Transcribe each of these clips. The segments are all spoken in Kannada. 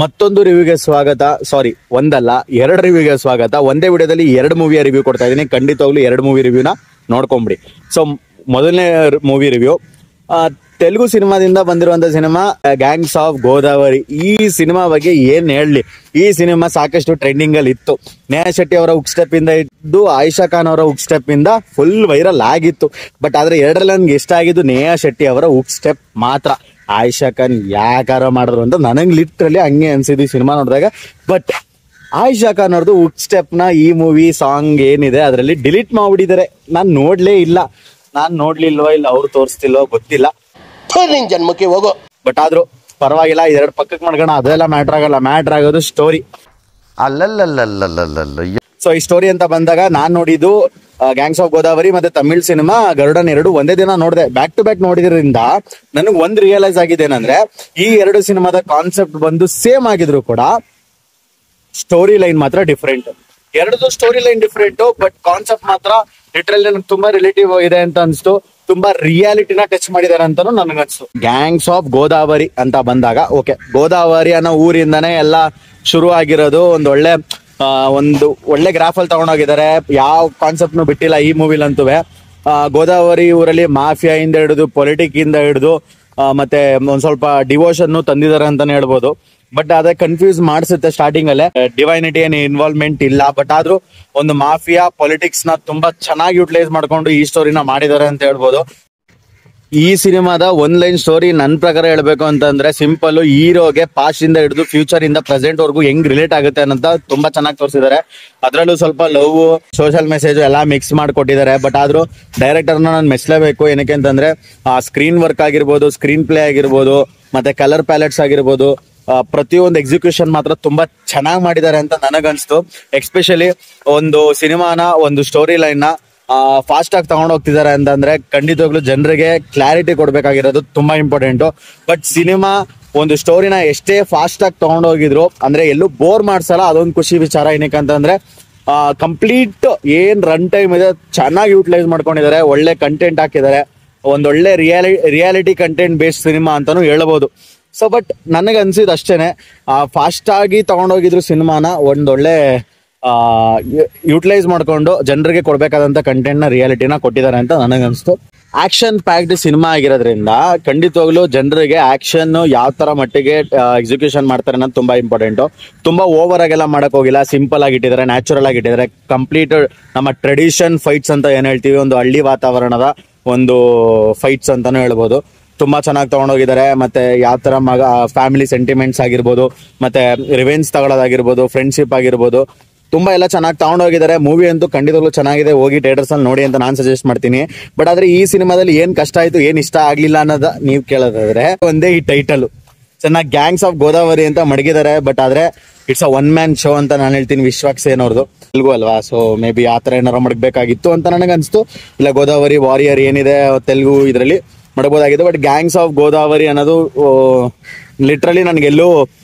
ಮತ್ತೊಂದು ರಿವ್ಯೂಗೆ ಸ್ವಾಗತ. ಸಾರಿ, ಒಂದಲ್ಲ ಎರಡು ರಿವ್ಯೂಗೆ ಸ್ವಾಗತ. ಒಂದೇ ವಿಡಿಯೋದಲ್ಲಿ ಎರಡು ಮೂವಿಯ ರಿವ್ಯೂ ಕೊಡ್ತಾ ಇದ್ದೀನಿ. ಖಂಡಿತವಾಗ್ಲೂ ಎರಡು ಮೂವಿ ರಿವ್ಯೂನ ನೋಡ್ಕೊಂಬಿಡಿ. ಸೊ ಮೊದಲನೇ ಮೂವಿ ರಿವ್ಯೂ ತೆಲುಗು ಸಿನಿಮಾದಿಂದ ಬಂದಿರುವಂತ ಸಿನಿಮಾ ಗ್ಯಾಂಗ್ಸ್ ಆಫ್ ಗೋದಾವರಿ. ಈ ಸಿನಿಮಾ ಬಗ್ಗೆ ಏನ್ ಹೇಳಲಿ, ಈ ಸಿನಿಮಾ ಸಾಕಷ್ಟು ಟ್ರೆಂಡಿಂಗ್ ಅಲ್ಲಿ ಇತ್ತು. ನೇಹಾ ಶೆಟ್ಟಿ ಅವರ ಹುಕ್ ಸ್ಟೆಪ್ ಇಂದ ಇದ್ದು ಆಯಿಷಾ ಖಾನ್ ಅವರ ಹುಕ್ ಸ್ಟೆಪ್ ಇಂದ ಫುಲ್ ವೈರಲ್ ಆಗಿತ್ತು. ಬಟ್ ಆದ್ರೆ ಎರಡರಲ್ಲಿ ನನ್ಗೆ ಇಷ್ಟ ಆಗಿದ್ದು ನೇಹಾ ಶೆಟ್ಟಿ ಅವರ ಹುಕ್ ಸ್ಟೆಪ್ ಮಾತ್ರ. ಆಯಿಷಾ ಖಾನ್ ಯಾಕಾರ ಮಾಡಿದ್ರು ಅಂತ ನನಗೆ ಲಿಟ್ರಲಿ ಹಂಗೆ ಅನ್ಸಿದ್ದು ಸಿನಿಮಾ ನೋಡಿದಾಗ. ಬಟ್ ಆಯಿಷಾ ಖಾನ್ ಅವ್ರದ್ದು ಹುಕ್ ಸ್ಟೆಪ್ ನ ಈ ಮೂವಿ ಸಾಂಗ್ ಏನಿದೆ ಅದರಲ್ಲಿ ಡಿಲೀಟ್ ಮಾಡ್ಬಿಟ್ಟಿದ್ದಾರೆ. ನಾನು ನೋಡ್ಲೇ ಇಲ್ಲ, ನಾನ್ ನೋಡ್ಲಿಲ್ವೋ ಇಲ್ಲ ಅವ್ರು ತೋರಿಸ್ತಿಲ್ವೋ ಗೊತ್ತಿಲ್ಲ. ಜನ್ಮಕ್ಕೆ ಹೋಗೋ. ಬಟ್ ಆದ್ರೂ ಪರವಾಗಿಲ್ಲ, ಇದೆರಡು ಪಕ್ಕಕ್ಕೆ ಮಾಡ್ಕೋಣ, ಅದೆಲ್ಲ ಮ್ಯಾಟ್ರ್ ಆಗಲ್ಲ. ಮ್ಯಾಟ್ರ್ ಆಗೋದು ಸ್ಟೋರಿ. ಸೊ ಈ ಸ್ಟೋರಿ ಅಂತ ಬಂದಾಗ ನಾನ್ ನೋಡಿದ್ದು ಗ್ಯಾಂಗ್ಸ್ ಆಫ್ ಗೋದಾವರಿ ಮತ್ತೆ ತಮಿಳ್ ಸಿನಿಮಾ ಗರುಡನ್ ಎರಡು ಒಂದೇ ದಿನ ನೋಡಿದೆ. ಬ್ಯಾಕ್ ಟು ಬ್ಯಾಕ್ ನೋಡಿದ್ರಿಂದ ನನಗೆ ಒಂದ್ ರಿಯಲೈಸ್ ಆಗಿದೆ ಏನಂದ್ರೆ, ಈ ಎರಡು ಸಿನಿಮಾದ ಕಾನ್ಸೆಪ್ಟ್ ಬಂದು ಸೇಮ್ ಆಗಿದ್ರು ಕೂಡ ಸ್ಟೋರಿ ಲೈನ್ ಮಾತ್ರ ಡಿಫ್ರೆಂಟ್. ಎರಡದು story line different, but concept ಮಾತ್ರ ಲಿಟ್ರಲಿ ನನಗೆ ತುಂಬಾ ರಿಲೇಟಿವ್ ಇದೆ ಅಂತ ಅನ್ಸ್ತು. ತುಂಬಾ ರಿಯಾಲಿಟಿನ ಟಚ್ ಮಾಡಿದಾರೆ ಅಂತಾನು ನನಗನ್ಸ್ತು. ಗ್ಯಾಂಗ್ಸ್ ಆಫ್ ಗೋದಾವರಿ ಅಂತ ಬಂದಾಗ ಓಕೆ, ಗೋದಾವರಿ ಅನ್ನೋ ಊರಿಂದಾನೇ ಎಲ್ಲ ಶುರು ಆಗಿರೋದು. ಒಂದು ಒಳ್ಳೆ ಗ್ರಾಫ್ ಅಲ್ಲಿ ತಗೊಂಡೋಗಿದ್ದಾರೆ. ಯಾವ ಕಾನ್ಸೆಪ್ಟ್ ನು ಬಿಟ್ಟಿಲ್ಲ ಈ ಮೂವಿಲಂತೂ. ಗೋದಾವರಿ ಊರಲ್ಲಿ ಮಾಫಿಯಾ ಇಂದ ಹಿಡಿದು ಪೊಲಿಟಿಕ್ ಇಂದ ಹಿಡಿದು ಮತ್ತೆ ಒಂದ್ ಸ್ವಲ್ಪ ಡಿವೋಷನ್ ತಂದಿದ್ದಾರೆ ಅಂತಾನೆ ಹೇಳ್ಬೋದು. ಬಟ್ ಅದೇ ಕನ್ಫ್ಯೂಸ್ ಮಾಡಿಸುತ್ತೆ ಸ್ಟಾರ್ಟಿಂಗ್ ಅಲ್ಲೇ. ಡಿವೈನಿಟಿ ಏನು ಇನ್ವಾಲ್ವ್ಮೆಂಟ್ ಇಲ್ಲ, ಬಟ್ ಆದ್ರೂ ಒಂದು ಮಾಫಿಯಾ ಪೊಲಿಟಿಕ್ಸ್ ನ ತುಂಬಾ ಚೆನ್ನಾಗಿ ಯುಟಿಲೈಸ್ ಮಾಡ್ಕೊಂಡು ಈ ಸ್ಟೋರಿನ ಮಾಡಿದ್ದಾರೆ ಅಂತ ಹೇಳ್ಬೋದು. ಈ ಸಿನಿಮಾದ ಒನ್ ಲೈನ್ ಸ್ಟೋರಿ ನನ್ನ ಪ್ರಕಾರ ಹೇಳ್ಬೇಕು ಅಂತಂದ್ರೆ ಸಿಂಪಲ್. ಹೀರೋಗೆ ಪಾಸ್ಟ್ ಇಂದ ಹಿಡಿದು ಫ್ಯೂಚರ್ ಇಂದ ಪ್ರೆಸೆಂಟ್ ವರ್ಗು ಹೆಂಗ್ ರಿಲೇಟ್ ಆಗುತ್ತೆ ಅನ್ನೋಂತ ತುಂಬಾ ಚೆನ್ನಾಗಿ ತೋರಿಸಿದ್ದಾರೆ. ಅದ್ರಲ್ಲೂ ಸ್ವಲ್ಪ ಲವ್, ಸೋಷಿಯಲ್ ಮೆಸೇಜ್ ಎಲ್ಲ ಮಿಕ್ಸ್ ಮಾಡಿಕೊಟ್ಟಿದ್ದಾರೆ. ಬಟ್ ಆದ್ರೂ ಡೈರೆಕ್ಟರ್ನ ನಾನು ಮೆಚ್ಚಲೇಬೇಕು. ಏನಕ್ಕೆ ಅಂತಂದ್ರೆ ಆ ಸ್ಕ್ರೀನ್ ವರ್ಕ್ ಆಗಿರ್ಬೋದು, ಸ್ಕ್ರೀನ್ ಪ್ಲೇ ಆಗಿರ್ಬೋದು, ಮತ್ತೆ ಕಲರ್ ಪ್ಯಾಲೆಟ್ಸ್ ಆಗಿರ್ಬೋದು, ಪ್ರತಿಯೊಂದು ಎಕ್ಸಿಕ್ಯೂಷನ್ ಮಾತ್ರ ತುಂಬಾ ಚೆನ್ನಾಗಿ ಮಾಡಿದ್ದಾರೆ ಅಂತ ನನಗನ್ಸ್ತು. ಎಕ್ಸ್ಪೆಷಲಿ ಒಂದು ಸಿನಿಮಾನ, ಒಂದು ಸ್ಟೋರಿ ಲೈನ್ ನ ಫಾಸ್ಟ್ ಆಗಿ ತಗೊಂಡು ಹೋಗ್ತಿದ್ದಾರೆ ಅಂತಂದ್ರೆ ಖಂಡಿತವಾಗ್ಲೂ ಜನರಿಗೆ ಕ್ಲಾರಿಟಿ ಕೊಡ್ಬೇಕಾಗಿರೋದು ತುಂಬಾ ಇಂಪಾರ್ಟೆಂಟ್. ಬಟ್ ಸಿನಿಮಾ ಒಂದು ಸ್ಟೋರಿನ ಎಷ್ಟೇ ಫಾಸ್ಟ್ ಆಗಿ ತಗೊಂಡೋಗಿದ್ರು ಅಂದ್ರೆ ಎಲ್ಲೂ ಬೋರ್ ಮಾಡ್ಸಲ್ಲ. ಅದೊಂದು ಖುಷಿ ವಿಚಾರ. ಏನಕ್ಕೆ ಅಂತಂದ್ರೆ ಕಂಪ್ಲೀಟ್ ಏನ್ ರನ್ ಟೈಮ್ ಇದೆ ಚೆನ್ನಾಗಿ ಯೂಟಿಲೈಸ್ ಮಾಡ್ಕೊಂಡಿದ್ದಾರೆ. ಒಳ್ಳೆ ಕಂಟೆಂಟ್ ಹಾಕಿದ್ದಾರೆ. ಒಂದೊಳ್ಳೆ ರಿಯಾಲಿಟಿ ಕಂಟೆಂಟ್ ಬೇಸ್ಡ್ ಸಿನಿಮಾ ಅಂತಾನು ಹೇಳ್ಬೋದು. ಸೊ ಬಟ್ ನನಗೆ ಅನ್ಸಿದ್ ಅಷ್ಟೇನೆ, ಫಾಸ್ಟ್ ಆಗಿ ತಗೊಂಡೋಗಿದ್ರು ಸಿನಿಮಾನ ಒಂದೊಳ್ಳೆ ಯುಟಿಲೈಸ್ ಮಾಡ್ಕೊಂಡು ಜನರಿಗೆ ಕೊಡ್ಬೇಕಾದಂತ ಕಂಟೆಂಟ್ ನ, ರಿಯಾಲಿಟಿನ ಕೊಟ್ಟಿದ್ದಾರೆ ಅಂತ ನನಗನ್ಸ್ತು. ಆಕ್ಷನ್ ಪ್ಯಾಕ್ಡ್ ಸಿನಿಮಾ ಆಗಿರೋದ್ರಿಂದ ಖಂಡಿತವಾಗ್ಲೂ ಜನರಿಗೆ ಆಕ್ಷನ್ ಯಾವ ತರ ಮಟ್ಟಿಗೆ ಎಕ್ಸಿಕ್ಯೂಷನ್ ಮಾಡ್ತಾರೆ ಅನ್ನೋದು ತುಂಬಾ ಇಂಪಾರ್ಟೆಂಟ್. ತುಂಬಾ ಓವರ್ ಆಗೆಲ್ಲ ಮಾಡಕ್ ಹೋಗಿಲ್ಲ, ಸಿಂಪಲ್ ಆಗಿ ಇಟ್ಟಿದ್ದಾರೆ, ನ್ಯಾಚುರಲ್ ಆಗಿ ಇಟ್ಟಿದ್ದಾರೆ. ಕಂಪ್ಲೀಟ್ ನಮ್ಮ ಟ್ರೆಡಿಷನ್ ಫೈಟ್ಸ್ ಅಂತ ಏನ್ ಹೇಳ್ತೀವಿ, ಒಂದು ಹಳ್ಳಿ ವಾತಾವರಣದ ಒಂದು ಫೈಟ್ಸ್ ಅಂತಾನು ಹೇಳ್ಬೋದು. ತುಂಬಾ ಚೆನ್ನಾಗಿ ತಗೊಂಡೋಗಿದ್ದಾರೆ. ಮತ್ತೆ ಯಾವ ತರ ಫ್ಯಾಮಿಲಿ ಸೆಂಟಿಮೆಂಟ್ಸ್ ಆಗಿರ್ಬೋದು, ಮತ್ತೆ ರಿವೆಂಜ್ ತಗೊಳ್ಳೋದಾಗಿರ್ಬೋದು, ಫ್ರೆಂಡ್ಶಿಪ್ ಆಗಿರ್ಬೋದು, ತುಂಬಾ ಎಲ್ಲ ಚೆನ್ನಾಗಿ ತಗೊಂಡೋಗಿದ್ದಾರೆ. ಮೂವಿ ಅಂತೂ ಖಂಡಿತವಾಗ್ಲೂ ಚೆನ್ನಾಗಿದೆ. ಹೋಗಿ ಥಿಯೇಟರ್ಸ್ ಅಲ್ಲಿ ನೋಡಿ ಅಂತ ನಾನು ಸಜೆಸ್ಟ್ ಮಾಡ್ತೀನಿ. ಬಟ್ ಆದ್ರೆ ಈ ಸಿನಿಮಾದಲ್ಲಿ ಏನ್ ಕಷ್ಟ ಆಯ್ತು, ಏನ್ ಇಷ್ಟ ಆಗ್ಲಿಲ್ಲ ಅನ್ನೋದ ನೀವ್ ಕೇಳೋದಾದ್ರೆ ಒಂದೇ ಈ ಟೈಟಲ್ ಚೆನ್ನಾಗಿ ಗ್ಯಾಂಗ್ಸ್ ಆಫ್ ಗೋದಾವರಿ ಅಂತ ಮಡಗಿದ್ದಾರೆ. ಬಟ್ ಆದ್ರೆ it's a one man show ಅಂತ ನಾನು ಹೇಳ್ತೀನಿ. ವಿಶ್ವಾಕ್ ಸೇನ್ ಅವ್ರದ್ದು ತೆಲುಗು ಅಲ್ವಾ, ಸೊ ಮೇ ಬಿ ಆ ತರ ಏನಾರ ಮಡಗಬೇಕಾಗಿತ್ತು ಅಂತ ನನಗೆ ಅನ್ಸ್ತು. ಇಲ್ಲ ಗೋದಾವರಿ ವಾರಿಯರ್ ಏನಿದೆ ತೆಲುಗು ಇದರಲ್ಲಿ ಮಾಡಬಹುದಾಗಿದೆ. ಬಟ್ ಗ್ಯಾಂಗ್ಸ್ ಆಫ್ ಗೋದಾವರಿ ಅನ್ನೋದು ಲಿಟ್ರಲಿ ನನಗೆಲ್ಲೂ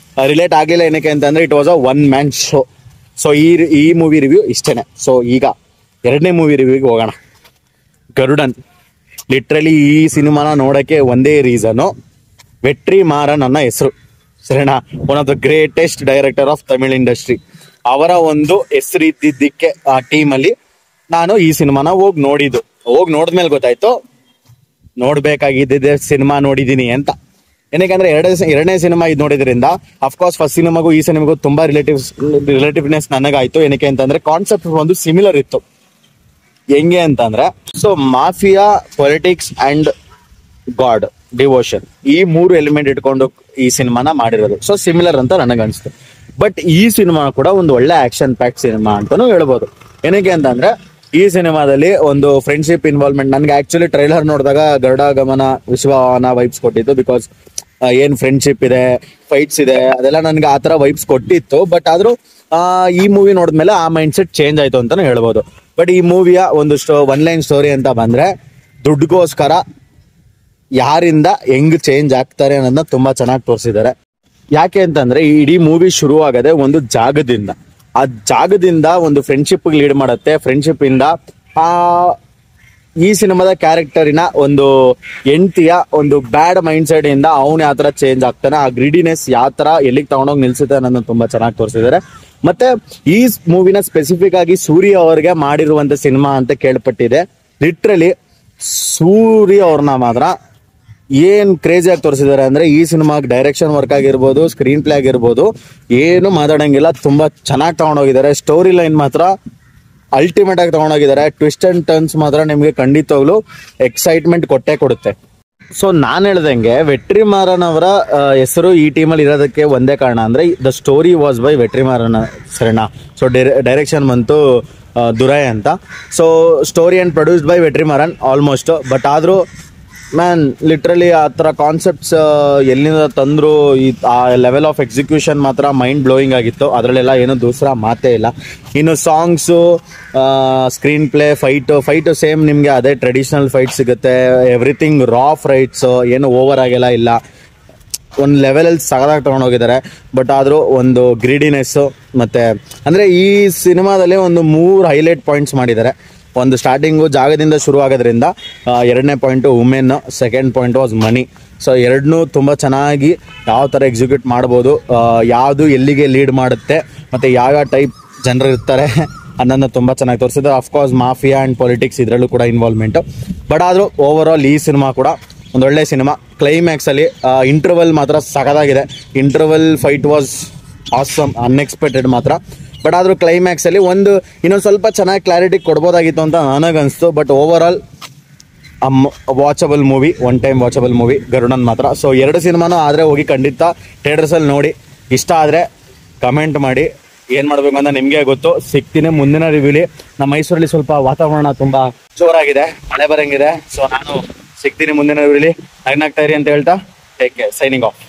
ರಿಲೇಟ್ ಆಗ್ಲಿಲ್ಲ. ಏನಕ್ಕೆ ಅಂತಂದ್ರೆ it was a one man show. So ಈ ಮೂವಿ ರಿವ್ಯೂ ಇಷ್ಟೇನೆ. ಸೊ ಈಗ ಎರಡನೇ ಮೂವಿ ರಿವ್ಯೂಗೆ ಹೋಗೋಣ. ಗರುಡನ್. ಲಿಟ್ರಲಿ ಈ ಸಿನಿಮಾನ ನೋಡಕ್ಕೆ ಒಂದೇ ರೀಸನು, ವೆಟ್ರಿ ಮಾರನ್ ನನ್ನ ಹೆಸರು. ಸರಿನಾ? One of the greatest director of Tamil industry. ಅವರ ಒಂದು ಹೆಸರು ಇದ್ದಿದ್ದಕ್ಕೆ ಆ ಟೀಮಲ್ಲಿ ನಾನು ಈ ಸಿನಿಮಾನ ಹೋಗಿ ನೋಡಿದ್ಮೇಲೆ ಗೊತ್ತಾಯ್ತು ನೋಡ್ಬೇಕಾಗಿದ್ದೆ ಸಿನಿಮಾ ನೋಡಿದೀನಿ ಅಂತ. ಏನಕ್ಕಂದ್ರೆ ಎರಡನೇ ಸಿನಿಮಾ ಇದು ನೋಡಿದ್ರಿಂದ ಅಫ್ಕೋರ್ಸ್ ಫಸ್ಟ್ ಸಿನಿಮಾಗೂ ಈ ಸಿನಿಮಾಗೂ ತುಂಬಾ ರಿಲೇಟಿವ್ನೆಸ್ ನನಗಾಯ್ತು. ಏನಕ್ಕೆ ಅಂತಂದ್ರೆ ಕಾನ್ಸೆಪ್ಟ್ ಒಂದು ಸಿಮಿಲರ್ ಇತ್ತು. ಹೆಂಗೆ ಅಂತಂದ್ರೆ, so mafia, politics and god, devotion, ಈ ಮೂರು ಎಲಿಮೆಂಟ್ ಇಟ್ಕೊಂಡು ಈ ಸಿನಿಮಾನ ಮಾಡಿರೋದು. ಸೊ ಸಿಮಿಲರ್ ಅಂತ ನನಗನ್ಸ್ತು. ಬಟ್ ಈ ಸಿನಿಮಾ ಕೂಡ ಒಂದು ಒಳ್ಳೆ ಆಕ್ಷನ್ ಪ್ಯಾಕ್ ಸಿನಿಮಾ ಅಂತಾನು ಹೇಳ್ಬೋದು. ಏನಕ್ಕೆ ಅಂತಂದ್ರೆ ಈ ಸಿನಿಮಾದಲ್ಲಿ ಒಂದು ಫ್ರೆಂಡ್ಶಿಪ್ ಇನ್ವಾಲ್ವ್ಮೆಂಟ್ ನನಗೆ ಆಕ್ಚುಲಿ ಟ್ರೈಲರ್ ನೋಡಿದಾಗ ಗರುಡ ಗಮನ ವಿಶ್ವನ ವೈಬ್ಸ್ ಕೊಟ್ಟಿತ್ತು. ಬಿಕಾಸ್ ಏನ್ ಫ್ರೆಂಡ್ಶಿಪ್ ಇದೆ, ಫೈಟ್ಸ್ ಇದೆ, ಅದೆಲ್ಲ ನನ್ಗೆ ಆ ತರ ವೈಬ್ಸ್ ಕೊಟ್ಟಿತ್ತು. ಬಟ್ ಆದ್ರೂ ಈ ಮೂವಿ ನೋಡಿದ್ಮೇಲೆ ಆ ಮೈಂಡ್ ಸೆಟ್ ಚೇಂಜ್ ಆಯ್ತು ಅಂತಾನು ಹೇಳ್ಬೋದು. ಬಟ್ ಈ ಮೂವಿಯ ಒಂದು ಒನ್ ಲೈನ್ ಸ್ಟೋರಿ ಅಂತ ಬಂದ್ರೆ, ದುಡ್ಡುಗೋಸ್ಕರ ಯಾರಿಂದ ಹೆಂಗ್ ಚೇಂಜ್ ಆಗ್ತಾರೆ ಅನ್ನೋದನ್ನ ತುಂಬಾ ಚೆನ್ನಾಗಿ ತೋರಿಸಿದ್ದಾರೆ. ಯಾಕೆ ಅಂತಂದ್ರೆ ಈ ಇಡೀ ಮೂವಿ ಶುರು ಆಗದೆ ಒಂದು ಜಾಗದಿಂದ. ಆ ಜಾಗದಿಂದ ಒಂದು ಫ್ರೆಂಡ್ಶಿಪ್ ಲೀಡ್ ಮಾಡುತ್ತೆ. ಫ್ರೆಂಡ್ಶಿಪ್ ಇಂದ ಈ ಸಿನಿಮಾದ ಕ್ಯಾರೆಕ್ಟರಿನ ಒಂದು ಹೆಂಡತಿಯ ಒಂದು ಬ್ಯಾಡ್ ಮೈಂಡ್ ಸೆಟ್ ಇಂದ ಅವನು ಯಾವ ತರ ಚೇಂಜ್ ಆಗ್ತಾನೆ, ಆ ಗ್ರೀಡಿನೆಸ್ ಯಾವ ತರ ಎಲ್ಲಿಗೆ ತಗೊಂಡೋಗಿ ನಿಲ್ಸುತ್ತೆ ಅನ್ನೋದನ್ನ ತುಂಬಾ ಚೆನ್ನಾಗಿ ತೋರಿಸಿದ್ದಾರೆ. ಮತ್ತೆ ಈ ಮೂವಿನ ಸ್ಪೆಸಿಫಿಕ್ ಆಗಿ ಸೂರ್ಯ ಅವ್ರಿಗೆ ಮಾಡಿರುವಂತ ಸಿನಿಮಾ ಅಂತ ಕೇಳ್ಪಟ್ಟಿದೆ. ಲಿಟ್ರಲಿ ಸೂರ್ಯ ಅವ್ರನ್ನ ಮಾತ್ರ ಏನ್ ಕ್ರೇಜಿ ಆಗಿ ತೋರಿಸಿದ್ದಾರೆ ಅಂದ್ರೆ, ಈ ಸಿನಿಮಾಗೆ ಡೈರೆಕ್ಷನ್ ವರ್ಕ್ ಆಗಿರ್ಬೋದು, ಸ್ಕ್ರೀನ್ ಪ್ಲೇ ಆಗಿರ್ಬೋದು, ಏನು ಮಾತಾಡಂಗಿಲ್ಲ, ತುಂಬಾ ಚೆನ್ನಾಗಿ ತಗೊಂಡೋಗಿದ್ದಾರೆ. ಸ್ಟೋರಿ ಲೈನ್ ಮಾತ್ರ ಅಲ್ಟಿಮೇಟ್ ಆಗಿ ತಗೊಂಡೋಗಿದ್ದಾರೆ. ಟ್ವಿಸ್ಟ್ ಅಂಡ್ ಟರ್ನ್ಸ್ ಮಾತ್ರ ನಿಮ್ಗೆ ಖಂಡಿತವಾಗ್ಲು ಎಕ್ಸೈಟ್ಮೆಂಟ್ ಕೊಟ್ಟೆ ಕೊಡುತ್ತೆ. ಸೊ ನಾನು ಹೇಳ್ದಂಗೆ ವೆಟ್ರಿಮಾರನ್ ಅವರ ಹೆಸರು ಈ ಟೀಮಲ್ಲಿ ಇರೋದಕ್ಕೆ ಒಂದೇ ಕಾರಣ ಅಂದ್ರೆ, the story was by Vetrimaaran ಸರಿನಾ. ಸೊ ಡೈರೆಕ್ಷನ್ ಬಂತು ದುರೈ ಅಂತ. So story and produced by Vetrimaaran almost. But ಆದ್ರೂ ಮ್ಯಾನ್ ಲಿಟ್ರಲಿ ಆ ಥರ ಕಾನ್ಸೆಪ್ಟ್ಸ್ ಎಲ್ಲಿಂದ ತಂದ್ರು, ಆ ಲೆವೆಲ್ ಆಫ್ ಎಕ್ಸಿಕ್ಯೂಷನ್ ಮಾತ್ರ ಮೈಂಡ್ ಬ್ಲೋಯಿಂಗ್ ಆಗಿತ್ತು. ಅದರಲ್ಲೆಲ್ಲ ಏನು ದೂಸರ ಮಾತೇ ಇಲ್ಲ. ಇನ್ನು songs, screen play, fight same ನಿಮಗೆ ಅದೇ ಟ್ರೆಡಿಷ್ನಲ್ ಫೈಟ್ ಸಿಗುತ್ತೆ. ಎವ್ರಿಥಿಂಗ್ ರಾ ಫೈಟ್ಸು, ಏನು ಓವರ್ ಆಗಿಲ್ಲ ಇಲ್ಲ, ಒಂದು ಲೆವೆಲಲ್ಲಿ ಸಗದಾಗಿ ತೊಗೊಂಡೋಗಿದ್ದಾರೆ. ಬಟ್ ಆದರೂ ಒಂದು ಗ್ರೀಡಿನೆಸ್ಸು ಮತ್ತು ಅಂದರೆ ಈ ಸಿನಿಮಾದಲ್ಲಿ ಒಂದು 3 ಹೈಲೈಟ್ ಪಾಯಿಂಟ್ಸ್ ಮಾಡಿದ್ದಾರೆ. ಒಂದು ಸ್ಟಾರ್ಟಿಂಗು ಜಾಗದಿಂದ ಶುರು ಆಗೋದ್ರಿಂದ, ಎರಡನೇ point women, second point was money. So ಎರಡನ್ನೂ ತುಂಬ ಚೆನ್ನಾಗಿ ಯಾವ ಥರ ಎಕ್ಸಿಕ್ಯೂಟ್ ಮಾಡ್ಬೋದು, ಯಾವುದು ಎಲ್ಲಿಗೆ ಲೀಡ್ ಮಾಡುತ್ತೆ ಮತ್ತು ಯಾವ್ಯಾವ ಟೈಪ್ ಜನರು ಇರ್ತಾರೆ ಅನ್ನೋದನ್ನ ತುಂಬ ಚೆನ್ನಾಗಿ ತೋರಿಸಿದ್ರು. ಅಫ್ಕೋರ್ಸ್ ಮಾಫಿಯಾ ಆ್ಯಂಡ್ ಪೊಲಿಟಿಕ್ಸ್ ಇದರಲ್ಲೂ ಕೂಡ ಇನ್ವಾಲ್ವ್ಮೆಂಟು. ಬಟ್ ಆದರೂ ಓವರ್ ಆಲ್ ಈ ಸಿನಿಮಾ ಕೂಡ ಒಂದೊಳ್ಳೆ ಸಿನಿಮಾ. ಕ್ಲೈಮ್ಯಾಕ್ಸಲ್ಲಿ ಇಂಟರ್ವಲ್ ಮಾತ್ರ ಸಖತ್ತಾಗಿದೆ. Interval fight was awesome, unexpected ಮಾತ್ರ. ಬಟ್ ಆದರೂ ಕ್ಲೈಮ್ಯಾಕ್ಸಲ್ಲಿ ಇನ್ನೊಂದು ಸ್ವಲ್ಪ ಚೆನ್ನಾಗಿ ಕ್ಲಾರಿಟಿ ಕೊಡ್ಬೋದಾಗಿತ್ತು ಅಂತ ನನಗನ್ನಿಸ್ತು. But over all watchable movie, one time watchable movie Garudan ಮಾತ್ರ. ಸೊ 2 ಸಿನಿಮಾನೂ ಆದರೆ ಹೋಗಿ ಖಂಡಿತ ಥಿಯೇಟರ್ಸಲ್ಲಿ ನೋಡಿ. ಇಷ್ಟ ಆದರೆ ಕಮೆಂಟ್ ಮಾಡಿ, ಏನು ಮಾಡಬೇಕು ಅಂತ ನಿಮಗೆ ಗೊತ್ತು. ಸಿಗ್ತೀನಿ ಮುಂದಿನ ರಿವ್ಯೂಲಿ. ನಮ್ಮ ಮೈಸೂರಲ್ಲಿ ಸ್ವಲ್ಪ ವಾತಾವರಣ ತುಂಬ ಜೋರಾಗಿದೆ, ಮಳೆ ಬರಂಗಿದೆ. ಸೊ ನಾನು ಸಿಗ್ತೀನಿ ಮುಂದಿನ ರಿವ್ಯೂಲಿ. ನಗ್ನಾಗ್ತಾ ಇರಿ ಅಂತ ಹೇಳ್ತಾ ಟೇಕ್ ಕೇರ್, ಸೈನಿಂಗ್ ಆಫ್.